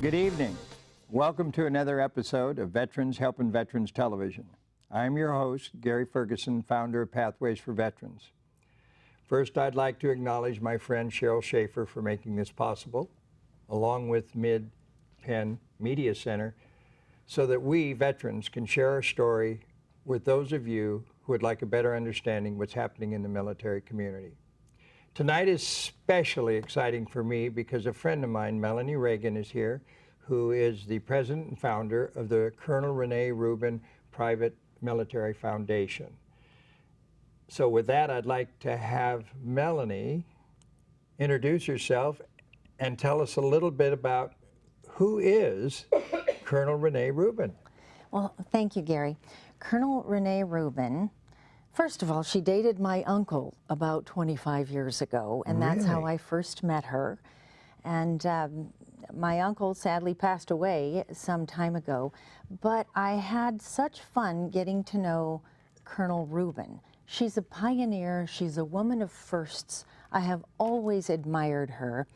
Good evening. Welcome to another episode of Veterans Helping Veterans Television. I'm your host, Gary Ferguson, founder of Pathways for Veterans. First, I'd like to acknowledge my friend Cheryl Schaefer for making this possible, along with Midpen Media Center, so that we, veterans, can share our story with those of you who would like a better understanding what's happening in the military community. Tonight is especially exciting for me because a friend of mine, Melanie Reagan, is here, who is the president and founder of the Colonel Renee Rubin Private Military Foundation. So with that, I'd like to have Melanie introduce herself and tell us a little bit about who is Colonel Renee Rubin. Well, thank you, Gary. Colonel Renee Rubin, first of all, she dated my uncle about 25 years ago, and that's how I first met her. And my uncle sadly passed away some time ago, but I had such fun getting to know Colonel Rubin. She's a pioneer, she's a woman of firsts. I have always admired her.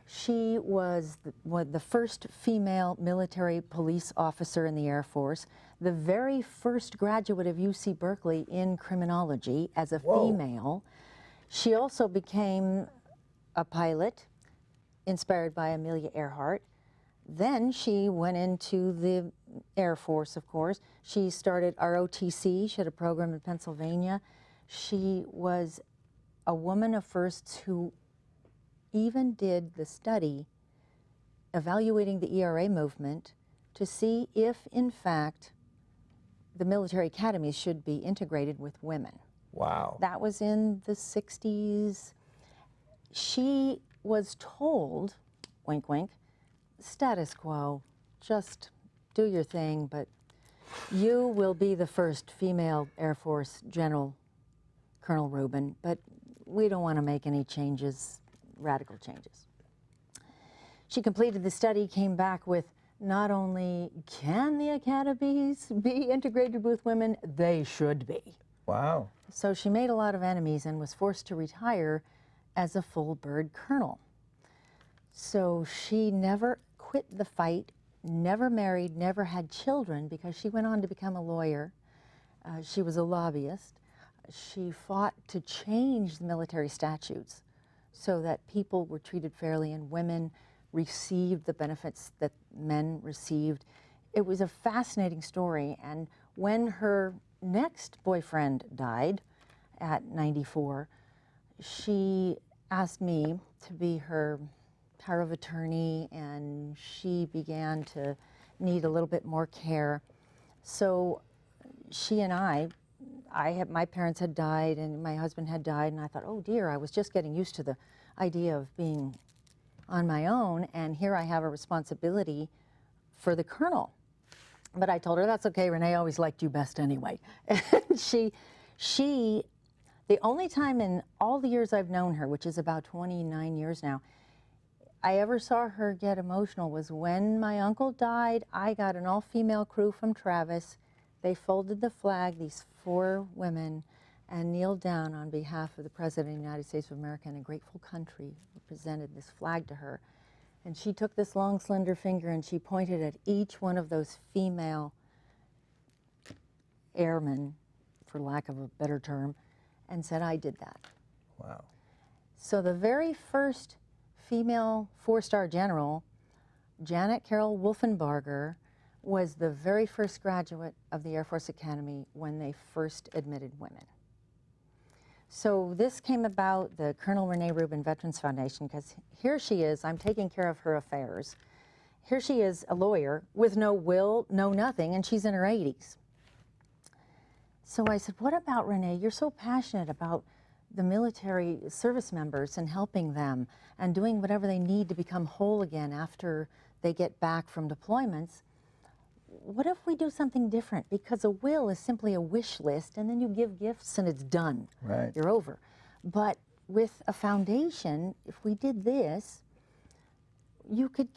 She was the first female military police officer in the Air Force, the very first graduate of UC Berkeley in criminology as a female. She also became a pilot, inspired by Amelia Earhart. Then she went into the Air Force, of course. She started ROTC, she had a program in Pennsylvania. She was a woman of firsts who even did the study evaluating the ERA movement to see if, in fact, the military academies should be integrated with women. Wow. That was in the 60s. She was told, wink, wink, status quo, just do your thing, but you will be the first female Air Force General, Colonel Rubin, but we don't want to make any changes, radical changes. She completed the study, came back with not only can the academies be integrated with women, they should be. Wow. So she made a lot of enemies and was forced to retire as a full bird colonel. So she never quit the fight, never married, never had children, because she went on to become a lawyer. She was a lobbyist. She fought to change the military statutes so that people were treated fairly and women received the benefits that men received. It was a fascinating story, and when her next boyfriend died at 94, she asked me to be her power of attorney, and she began to need a little bit more care. So she and my parents had died and my husband had died, and I thought, oh dear, I was just getting used to the idea of being on my own, and here I have a responsibility for the colonel. But I told her, that's okay, Renee always liked you best anyway. And the only time in all the years I've known her, which is about 29 years now, I ever saw her get emotional was when my uncle died. I got an all-female crew from Travis. They folded the flag, these 4 women, and kneeled down on behalf of the President of the United States of America and a grateful country, presented this flag to her. And she took this long, slender finger and she pointed at each one of those female airmen, for lack of a better term, and said, I did that. Wow. So the very first female 4-star general, Janet Carroll Wolfenbarger, was the very first graduate of the Air Force Academy when they first admitted women. So this came about, the Colonel Renee Rubin Veterans Foundation, because here she is, I'm taking care of her affairs. Here she is, a lawyer with no will, no nothing, and she's in her 80s. So I said, what about Renee? You're so passionate about the military service members and helping them and doing whatever they need to become whole again after they get back from deployments. What if we do something different? Because a will is simply a wish list, and then you give gifts and it's done. Right. You're over. But with a foundation, if we did this, you could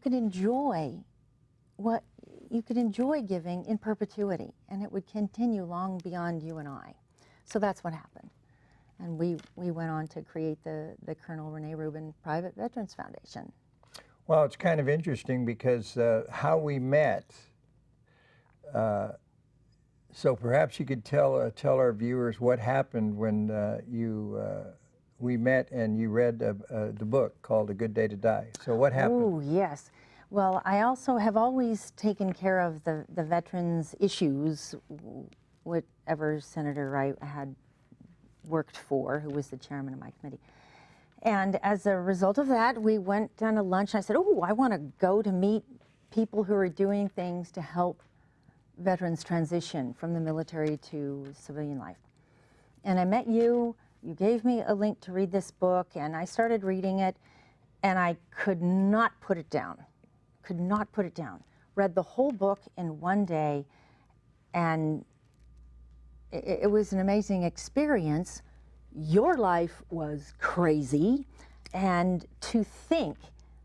enjoy giving in perpetuity, and it would continue long beyond you and I. So that's what happened. And we went on to create the Colonel Renee Rubin Private Veterans Foundation. Well, it's kind of interesting because how we met. So perhaps you could tell our viewers what happened when we met and you read the book called A Good Day to Die. So what happened? Oh, yes. Well, I also have always taken care of the veterans' issues, whatever senator I had worked for, who was the chairman of my committee. And as a result of that, we went on a lunch. I said, oh, I want to go to meet people who are doing things to help veterans transition from the military to civilian life. And I met you. You gave me a link to read this book, and I started reading it, and I could not put it down. Could not put it down. Read the whole book in one day, and it was an amazing experience. Your life was crazy, and to think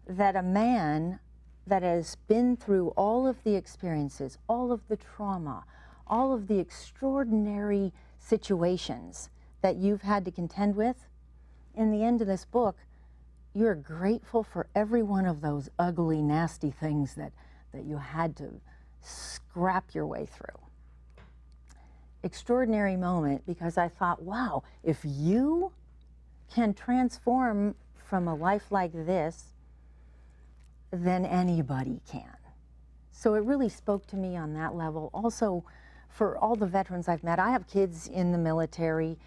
that a man that has been through all of the experiences, all of the trauma, all of the extraordinary situations that you've had to contend with, in the end of this book, you're grateful for every one of those ugly, nasty things that you had to scrap your way through. Extraordinary moment, because I thought, wow, if you can transform from a life like this, then anybody can. So it really spoke to me on that level. Also, for all the veterans I've met, I have kids in the military.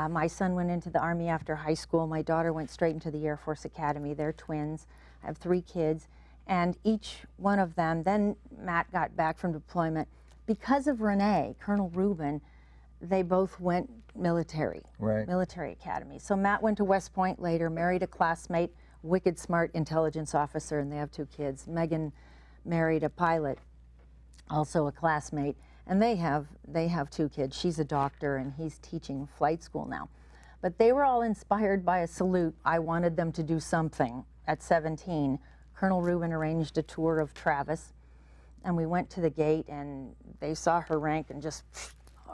My son went into the Army after high school. My daughter went straight into the Air Force Academy. They're twins. I have 3 kids. And each one of them, then Matt got back from deployment. Because of Renee, Colonel Rubin, they both went military, military academy. So Matt went to West Point later, married a classmate, wicked smart intelligence officer, and they have 2 kids. Megan married a pilot, also a classmate, and they have 2 kids. She's a doctor, and he's teaching flight school now. But they were all inspired by a salute. I wanted them to do something. At 17, Colonel Rubin arranged a tour of Travis, and we went to the gate, and they saw her rank and just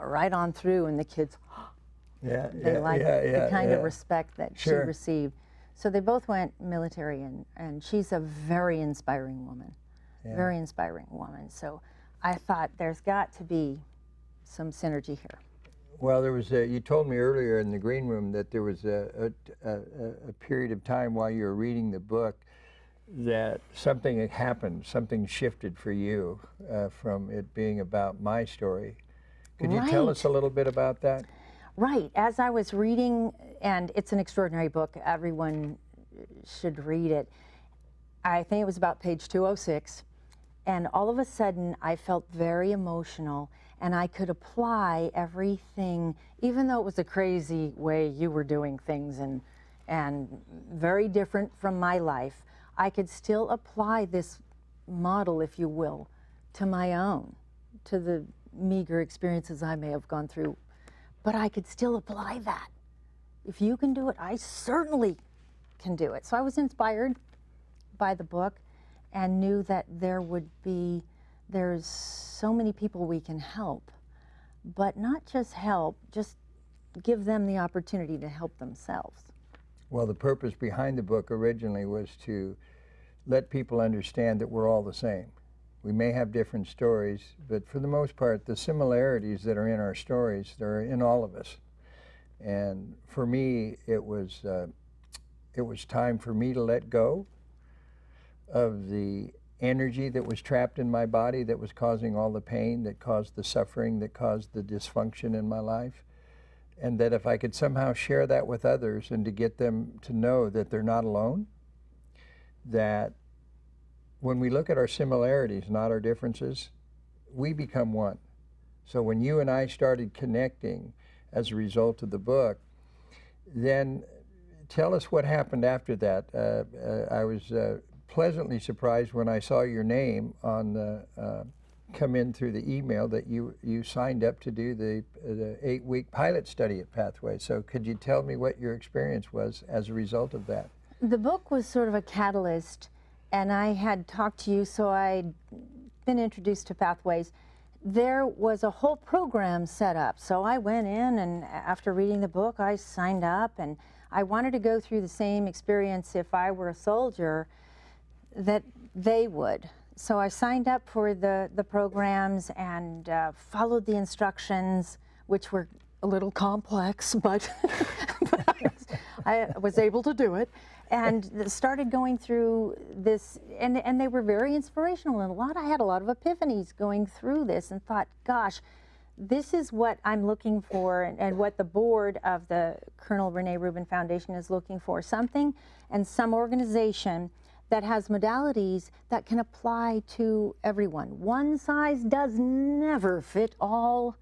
right on through, and the kids, they liked the kind of respect that she received. So they both went military, and she's a very inspiring woman, very inspiring woman. So I thought there's got to be some synergy here. Well, there was you told me earlier in the green room that there was a period of time while you were reading the book that something had happened, something shifted for you from it being about my story. Could you tell us a little bit about that? Right. As I was reading, and it's an extraordinary book, everyone should read it. I think it was about page 206, and all of a sudden I felt very emotional, and I could apply everything, even though it was a crazy way you were doing things and very different from my life, I could still apply this model, if you will, to my own, to the meager experiences I may have gone through. But I could still apply that. If you can do it, I certainly can do it. So I was inspired by the book and knew that there's so many people we can help, but not just help, just give them the opportunity to help themselves. Well, the purpose behind the book originally was to let people understand that we're all the same. We may have different stories, but for the most part, the similarities that are in our stories, they're in all of us. And for me, it was time for me to let go of the energy that was trapped in my body, that was causing all the pain, that caused the suffering, that caused the dysfunction in my life. And that if I could somehow share that with others and to get them to know that they're not alone, that when we look at our similarities, not our differences, we become one. So when you and I started connecting as a result of the book, then tell us what happened after that. I was pleasantly surprised when I saw your name on the come in through the email that you signed up to do the 8-week pilot study at Pathway. So could you tell me what your experience was as a result of that? The book was sort of a catalyst, and I had talked to you, so I'd been introduced to Pathways. There was a whole program set up, so I went in, and after reading the book, I signed up, and I wanted to go through the same experience if I were a soldier that they would. So I signed up for the programs and followed the instructions, which were a little complex, but, I was able to do it, and started going through this, and they were very inspirational, and I had a lot of epiphanies going through this, and thought, gosh, this is what I'm looking for, and what the board of the Colonel Renee Rubin Foundation is looking for, something and some organization that has modalities that can apply to everyone. One size does never fit all.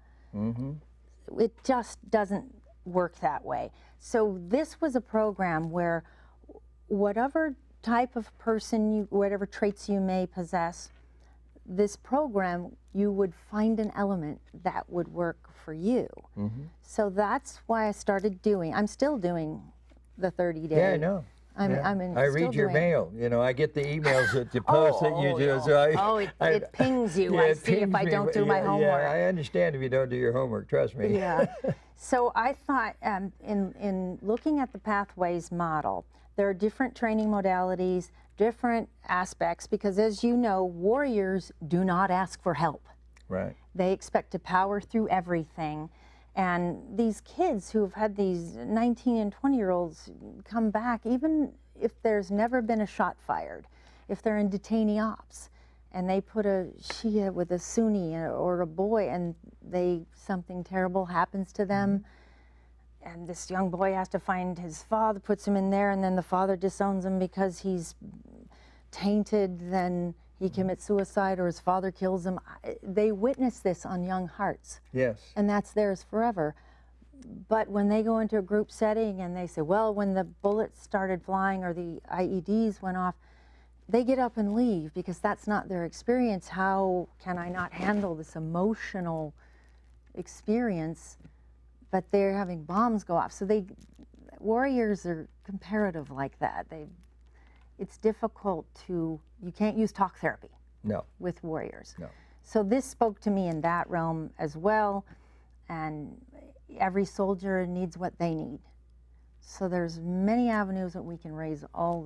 It just doesn't work that way. So this was a program where whatever type of person, whatever traits you may possess, this program, you would find an element that would work for you. So that's why I started I'm still doing the 30-day. Yeah, I know. I read your mail. You know, I get the emails that you post that you do. So it pings you. Yeah, I see if I don't do my homework. Yeah, I understand if you don't do your homework. Trust me. Yeah. So I thought, in looking at the Pathways model, there are different training modalities, different aspects, because as you know, warriors do not ask for help. Right. They expect to power through everything. And these kids who have had these 19 and 20-year-olds come back, even if there's never been a shot fired, if they're in detainee ops, and they put a Shia with a Sunni or a boy, and something terrible happens to them, and this young boy has to find his father, puts him in there, and then the father disowns him because he's tainted, then he commits suicide or his father kills him. They witness this on young hearts. Yes. And that's theirs forever. But when they go into a group setting and they say, well, when the bullets started flying or the IEDs went off, they get up and leave because that's not their experience. How can I not handle this emotional experience? But they're having bombs go off. So warriors are comparative like that. It's difficult you can't use talk therapy. No. With warriors. No. So this spoke to me in that realm as well, and every soldier needs what they need. So there's many avenues that we can raise all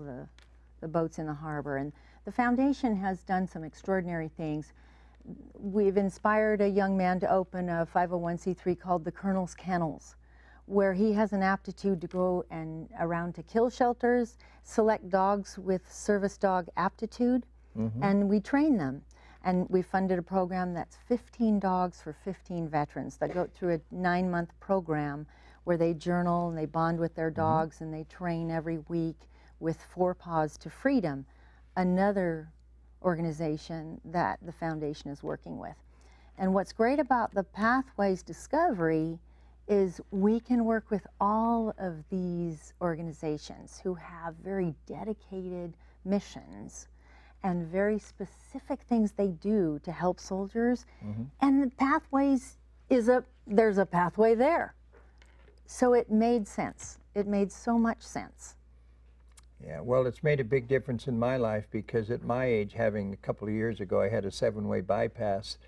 the boats in the harbor, and the foundation has done some extraordinary things. We've inspired a young man to open a 501c3 called the Colonel's Kennels, where he has an aptitude to go around to kill shelters, select dogs with service dog aptitude, and we train them. And we funded a program that's 15 dogs for 15 veterans that go through a 9-month program where they journal and they bond with their dogs and they train every week with 4 Paws to Freedom, another organization that the foundation is working with. And what's great about the Pathways Discovery is we can work with all of these organizations who have very dedicated missions and very specific things they do to help soldiers. And the Pathways there's a pathway there. So it made sense. It made so much sense. Yeah, well, it's made a big difference in my life because at my age, having a couple of years ago, I had a 7-way bypass,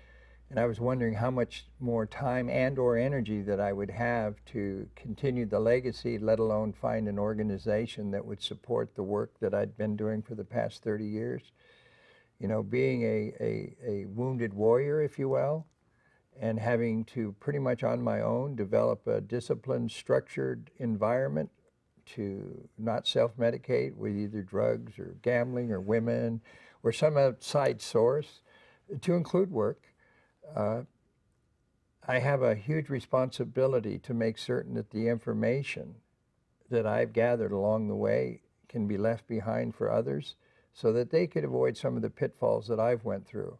and I was wondering how much more time and or energy that I would have to continue the legacy, let alone find an organization that would support the work that I'd been doing for the past 30 years. You know, being a wounded warrior, if you will, and having to pretty much on my own develop a disciplined, structured environment to not self-medicate with either drugs or gambling or women or some outside source, to include work. I have a huge responsibility to make certain that the information that I've gathered along the way can be left behind for others so that they could avoid some of the pitfalls that I've went through.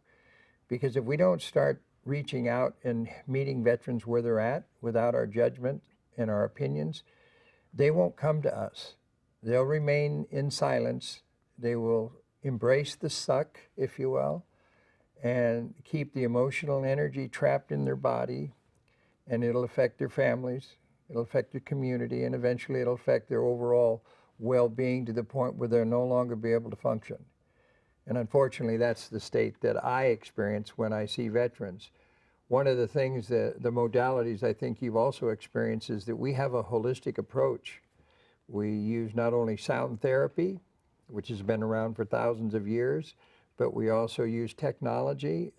Because if we don't start reaching out and meeting veterans where they're at without our judgment and our opinions, they won't come to us. They'll remain in silence. They will embrace the suck, if you will, and keep the emotional energy trapped in their body, and it'll affect their families, it'll affect their community, and eventually it'll affect their overall well-being to the point where they'll no longer be able to function. And unfortunately, that's the state that I experience when I see veterans. One of the things, the modalities I think you've also experienced is that we have a holistic approach. We use not only sound therapy, which has been around for thousands of years, but we also use technology,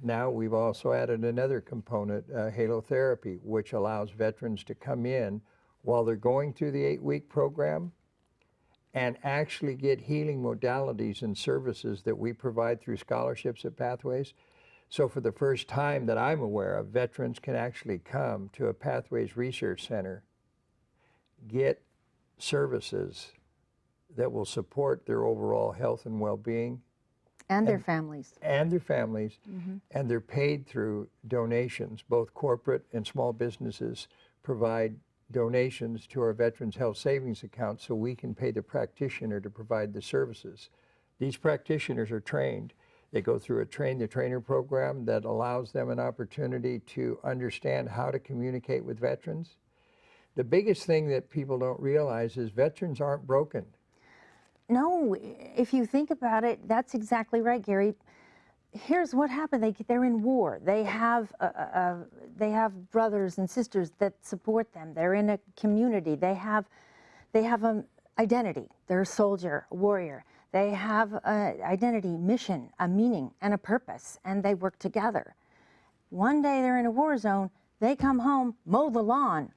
now we've also added another component, halotherapy, which allows veterans to come in while they're going through the 8-week program and actually get healing modalities and services that we provide through scholarships at Pathways. So for the first time that I'm aware of, veterans can actually come to a Pathways Research Center, get services that will support their overall health and well-being. And their families. And their families. And they're paid through donations. Both corporate and small businesses provide donations to our Veterans Health Savings Account so we can pay the practitioner to provide the services. These practitioners are trained. They go through a train-the-trainer program that allows them an opportunity to understand how to communicate with veterans. The biggest thing that people don't realize is veterans aren't broken. No, if you think about it, that's exactly right, Gary. Here's what happened. They're in war. They have brothers and sisters that support them. They're in a community. They have an identity. They're a soldier, a warrior. They have an identity, mission, a meaning, and a purpose, and they work together. One day they're in a war zone. They come home, mow the lawn.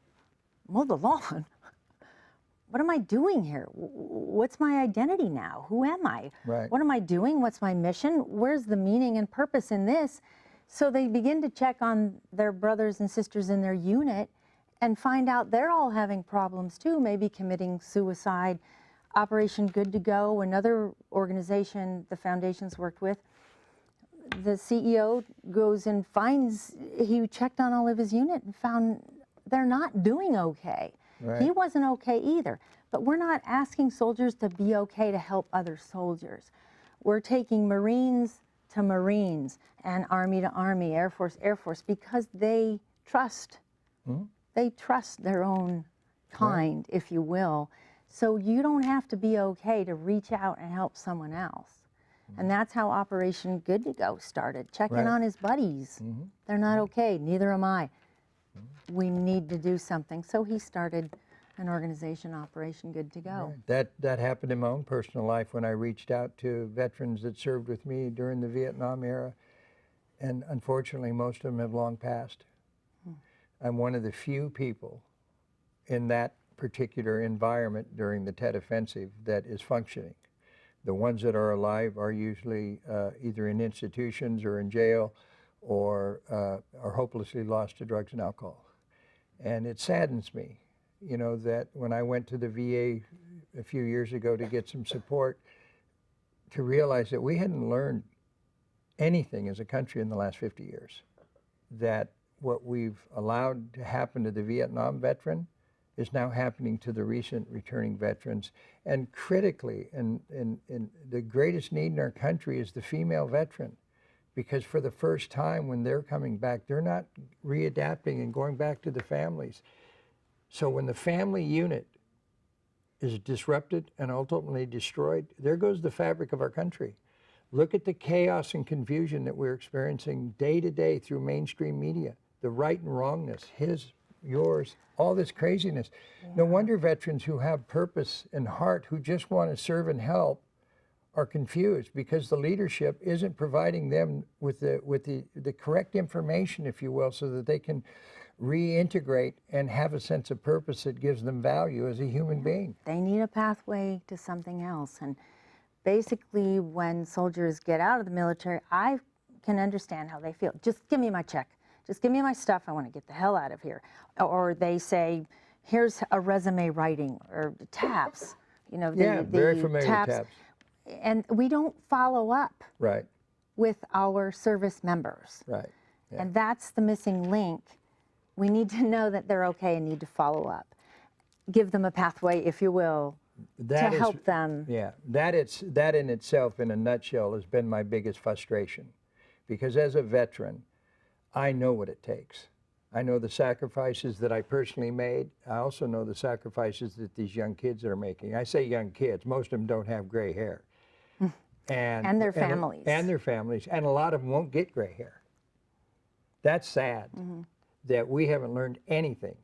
Mow the lawn? What am I doing here? What's my identity now? Who am I? Right. What am I doing? What's my mission? Where's the meaning and purpose in this? So they begin to check on their brothers and sisters in their unit and find out they're all having problems too, maybe committing suicide. Operation Good to Go, another organization the foundation's worked with, the CEO goes and finds, he checked on all of his unit and found they're not doing okay. Right. He wasn't okay either. But we're not asking soldiers to be okay to help other soldiers. We're taking Marines to Marines and Army to Army, Air Force, because they trust. They trust their own kind, if you will. So you don't have to be okay to reach out and help someone else. And that's how Operation Good to Go started, checking on his buddies. They're not okay, neither am I. We need to do something. So he started an organization, Operation Good to Go. Right. That happened in my own personal life when I reached out to veterans that served with me during the Vietnam era. And unfortunately, most of them have long passed. I'm one of the few people in that particular environment during the Tet Offensive that is functioning. The ones that are alive are usually either in institutions or in jail or are hopelessly lost to drugs and alcohol. And it saddens me, you know, that when I went to the VA a few years ago to get some support, to realize that we hadn't learned anything as a country in the last 50 years. That what we've allowed to happen to the Vietnam veteran is now happening to the recent returning veterans. And critically, and the greatest need in our country is the female veteran. Because for the first time when they're coming back, they're not readapting and going back to the families. So when the family unit is disrupted and ultimately destroyed, there goes the fabric of our country. Look at the chaos and confusion that we're experiencing day to day through mainstream media. The right and wrongness, his, yours, all this craziness. No wonder veterans who have purpose and heart, who just want to serve and help, are confused because the leadership isn't providing them with the correct information, if you will, so that they can reintegrate and have a sense of purpose that gives them value as a human being. They need a pathway to something else. And basically, when soldiers get out of the military, I can understand how they feel. Just give me my check. Just give me my stuff. I want to get the hell out of here. Or they say, here's a resume writing, or TAPS. You know, the very familiar TAPS. TAPS. And we don't follow up Right. with our service members. Right. Yeah. And that's the missing link. We need to know that they're okay and need to follow up. Give them a pathway, if you will, to help them. Yeah, that in itself, in a nutshell, has been my biggest frustration. Because as a veteran, I know what it takes. I know the sacrifices that I personally made. I also know the sacrifices that these young kids are making. I say young kids, most of them don't have gray hair. And their families. And their families. And a lot of them won't get gray hair. That's sad that we haven't learned anything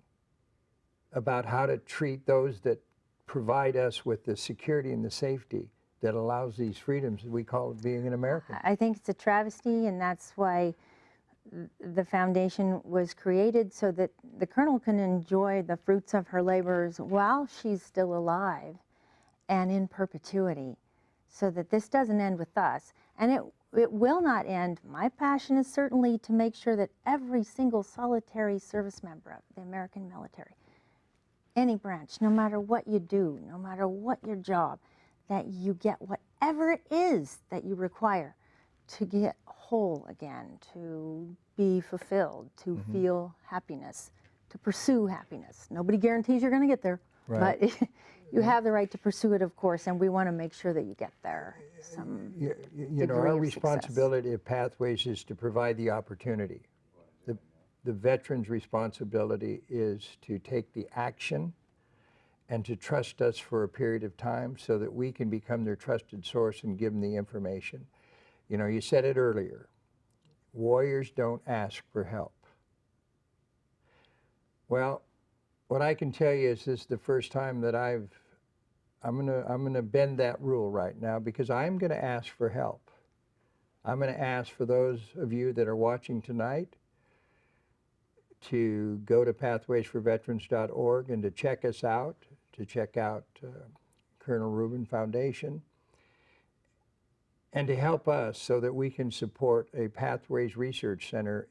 about how to treat those that provide us with the security and the safety that allows these freedoms that we call being an American. I think it's a travesty, and that's why the foundation was created, so that the Colonel can enjoy the fruits of her labors while she's still alive and in perpetuity, so that this doesn't end with us. And it will not end. My passion is certainly to make sure that every single solitary service member of the American military, any branch, no matter what you do, no matter what your job, that you get whatever it is that you require to get whole again, to be fulfilled, to feel happiness, to pursue happiness. Nobody guarantees you're going to get there, Right. but you have the right to pursue it, of course, and we want to make sure that you get there. You know, degree our of responsibility at Pathways is to provide the opportunity. The veteran's responsibility is to take the action and to trust us for a period of time so that we can become their trusted source and give them the information. You know, you said it earlier, warriors don't ask for help. Well, what I can tell you is this is the first time that I'm gonna bend that rule right now, because I'm gonna ask for help. I'm gonna ask for those of you that are watching tonight to go to pathwaysforveterans.org and to check us out, to check out Colonel Rubin Foundation, and to help us so that we can support a Pathways Research Center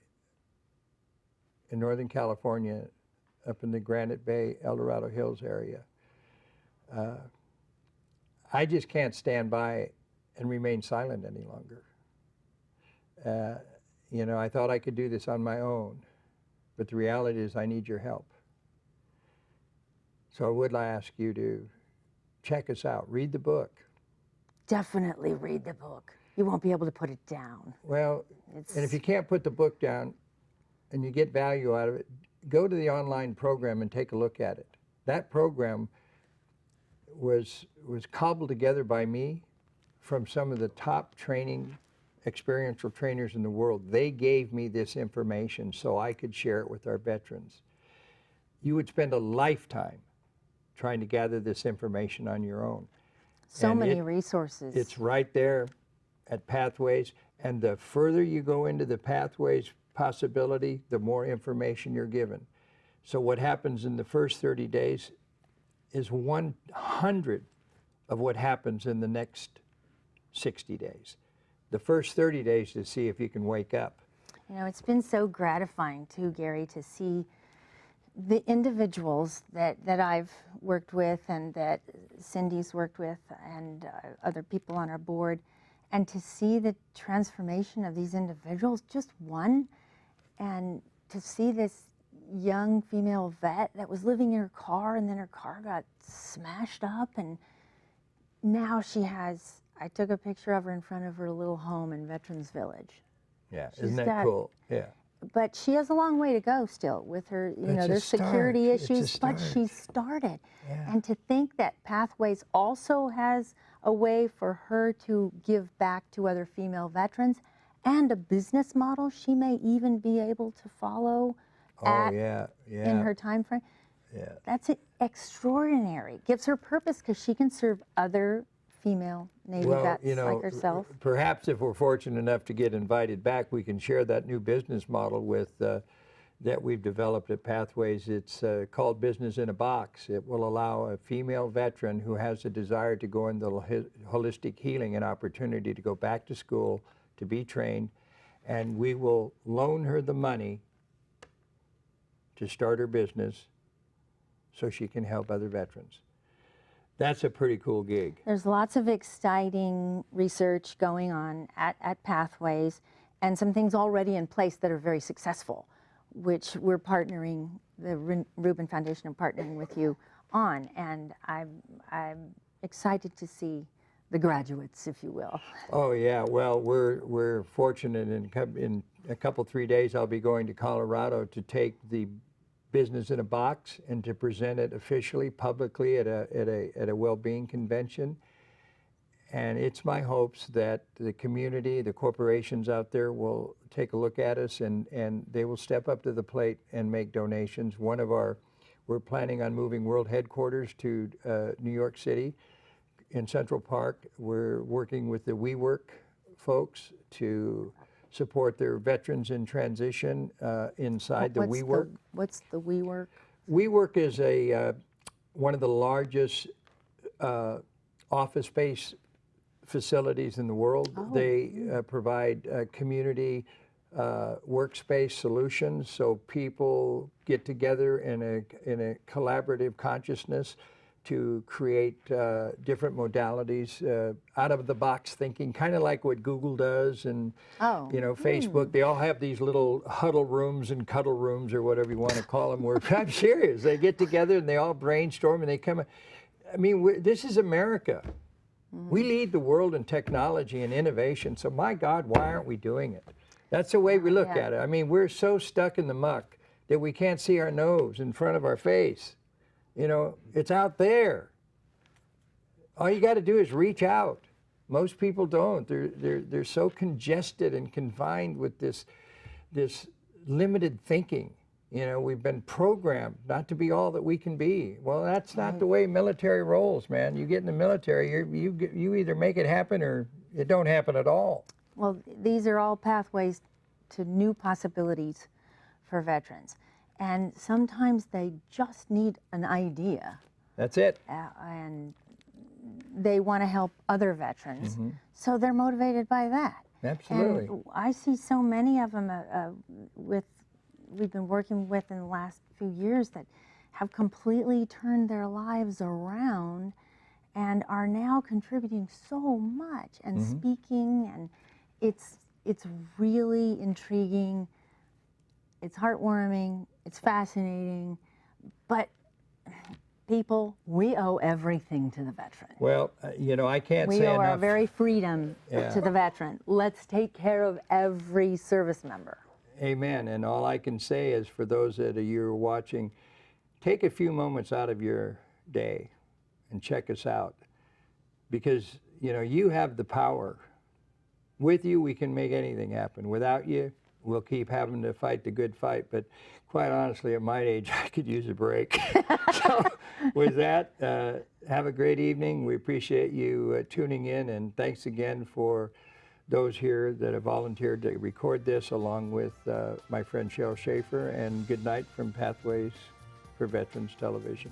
in Northern California, up in the Granite Bay, El Dorado Hills area. I just can't stand by and remain silent any longer. You know, I thought I could do this on my own, but the reality is I need your help. So I would ask you to check us out, read the book. Definitely read the book. You won't be able to put it down. Well, and if you can't put the book down and you get value out of it, go to the online program and take a look at it. That program was cobbled together by me from some of the top experiential trainers in the world. They gave me this information so I could share it with our veterans. You would spend a lifetime trying to gather this information on your own. So many resources. It's right there at Pathways, and the further you go into the Pathways possibility, the more information you're given. So what happens in the first 30 days is 100 of what happens in the next 60 days. The first 30 days to see if you can wake up. You know, it's been so gratifying too, Gary, to see the individuals that I've worked with and that Cindy's worked with and other people on our board, and to see the transformation of these individuals, just one, and to see this young female vet that was living in her car and then her car got smashed up, and now she has, I took a picture of her in front of her little home in Veterans Village. Yeah, isn't that cool? Yeah. But she has a long way to go still with her, you know, there's security issues, but she started. Yeah. And to think that Pathways also has a way for her to give back to other female veterans and a business model she may even be able to follow in her time frame. Yeah. That's extraordinary. Gives her purpose because she can serve other female Navy vets like herself. Perhaps if we're fortunate enough to get invited back, we can share that new business model with that we've developed at Pathways. It's called Business in a Box. It will allow a female veteran who has a desire to go into holistic healing an opportunity to go back to school, to be trained, and we will loan her the money to start her business so she can help other veterans. That's a pretty cool gig. There's lots of exciting research going on at Pathways, and some things already in place that are very successful, which we're partnering, the Rubin Foundation, and partnering with you on. And I'm excited to see the graduates, if you will. Oh yeah, well, we're fortunate. In a couple, 3 days, I'll be going to Colorado to take the Business in a Box and to present it officially, publicly at a well-being convention. And it's my hopes that the community, the corporations out there will take a look at us and they will step up to the plate and make donations. One of our We're planning on moving world headquarters to New York City in Central Park. We're working with the WeWork folks to support their veterans in transition inside the WeWork. What's the WeWork? WeWork is one of the largest office space facilities in the world. Oh. They provide community workspace solutions, so people get together in a collaborative consciousness to create different modalities, out of the box thinking, kind of like what Google does and Facebook. They all have these little huddle rooms and cuddle rooms or whatever you want to call them. Where I'm serious, they get together and they all brainstorm and they come. I mean, this is America. We lead the world in technology and innovation. So my God, why aren't we doing it? That's the way we look at it. I mean, we're so stuck in the muck that we can't see our nose in front of our face. You know, it's out there. All you got to do is reach out. Most people don't. They're so congested and confined with this limited thinking. You know, we've been programmed not to be all that we can be. Well, that's not the way military rolls, man. You get in the military, you either make it happen or it don't happen at all. Well, these are all pathways to new possibilities for veterans. And sometimes they just need an idea. That's it. And they want to help other veterans. So they're motivated by that. Absolutely. And I see so many of them we've been working with in the last few years that have completely turned their lives around and are now contributing so much and speaking, and it's really intriguing, it's heartwarming, it's fascinating, but people, we owe everything to the veteran. Well, you know, I can't say enough. We owe our very freedom to the veteran. Let's take care of every service member. Amen. And all I can say is, for those that are watching, take a few moments out of your day and check us out, because you know you have the power. With you, we can make anything happen. Without you, we'll keep having to fight the good fight. But quite honestly, at my age, I could use a break. So with that, have a great evening. We appreciate you tuning in, and thanks again for those here that have volunteered to record this, along with my friend Cheryl Schaefer, and good night from Pathways for Veterans Television.